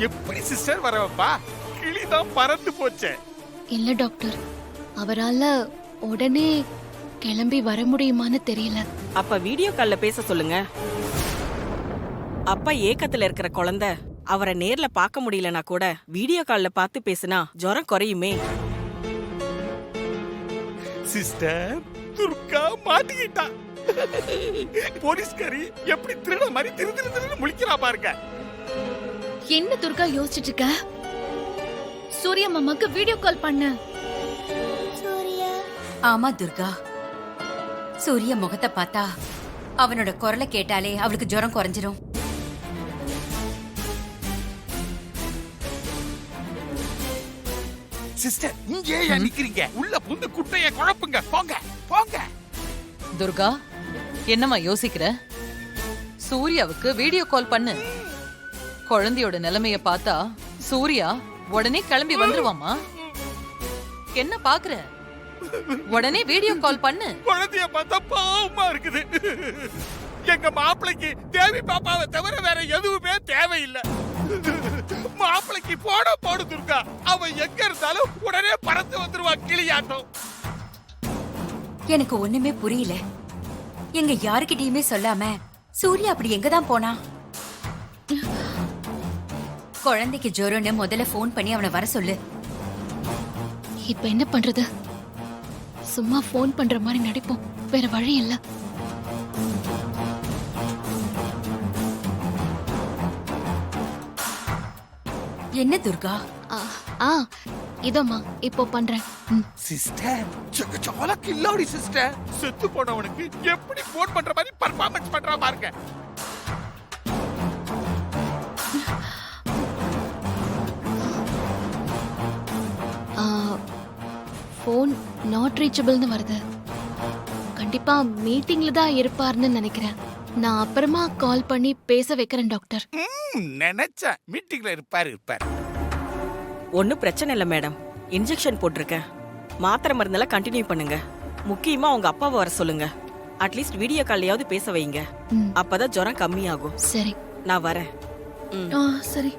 எப்படி சிஸ்டர் வர வைப்பா? கிளிதான் பறந்து போச்சே. இல்ல டாக்டர், அவரால உடனே கிளம்பி வர முடியுமான்னு தெரியல. அப்ப வீடியோ கால்ல பேச சொல்லுங்க. அப்பா ஏக்கத்துல இருக்கிற குழந்தை அவரை நேர்ல பார்க்க முடியலனா கூட வீடியோ கால்ல பார்த்து பேசினா ஜுரம் குறையுமே. சிஸ்டர், துர்கா மாட்டிக்கிட்டா. போலீஸ்காரி எப்படி திருட மாதிரி திரு முழிக்கிறா பாருங்க. என்ன துர்கா யோசிச்சுட்டு இருக்க? சூர்யா மாமாக்கு வீடியோ கால் பண்ணு. ஆமா துர்கா, சூரிய முகத்தை பார்த்தா அவனோட குரலை கேட்டாலே அவளுக்கு ஜுரம் குறைஞ்சிரும். சிஸ்டர், இங்கே ஏன் நிக்கிறீங்க? உள்ள புந்து குட்டைய குழப்புங்க. போங்க போங்க. துர்கா, என்னம்மா யோசிக்கிற? சூர்யாவுக்கு வீடியோ கால் பண்ணு. குழந்தையோட நிலைமைய பார்த்தா சூர்யா உடனே கிளம்பி வந்துருவாமா. என்ன பாக்குற? உடனே வீடியோ கால் பண்ணு. குழந்தைய பார்த்தா பாவமா இருக்குது. எங்க மாப்பிளைக்கு தேவி பாப்பாவை தவிர வேற எதுவுமே தேவையில்லை. மாப்பிளைக்கு போடு துர்கா. அவன் எங்க இருந்தாலும் உடனே பறந்து வந்துருவா கிளியாட்டம். எனக்கு ஒண்ணுமே புரியல. எங்க யாருக்கிட்டயுமே சொல்லாம சூர்யா அப்படி எங்கதான் போனா? குழந்தைக்கு ஜுரம்னு முதல்ல போன் பண்ணி அவனை வர சொல்லு. இப்ப என்ன பண்றது? சும்மா போன் பண்ற மாதிரி நடிப்போம், வேற வழி இல்ல. என்ன துர்கா? இதோமா இப்போ பண்றேன். சிஸ்டர், சோல கில்லாடி சிஸ்டர். செத்து போனவனுக்கு எப்படி போன் பண்ற மாதிரி பர்ஃபார்மன்ஸ் பண்றா பாருங்க. போன் நாட் ரீச்சபிள்னு வருது. கண்டிப்பா மீட்டிங்ல தான் இருப்பார்னு நினைக்கிறேன். நான் அப்புறமா கால் பண்ணி பேச வைக்கிறேன் டாக்டர். நினைச்சேன் மீட்டிங்ல இருப்பாரு. ஒன்னும் பிரச்சனை இல்ல மேடம். இன்ஜெக்ஷன் போட்டிருக்கேன். மாத்திரை மருந்தெல்லாம் கண்டினியூ பண்ணுங்க. முக்கியமா உங்க அப்பாவை வர சொல்லுங்க. அட்லீஸ்ட் வீடியோ கால்லையாவது பேச வைங்க. அப்பதான் ஜுரம் கம்மியாகும். சரி, நான் வரேன். சரி.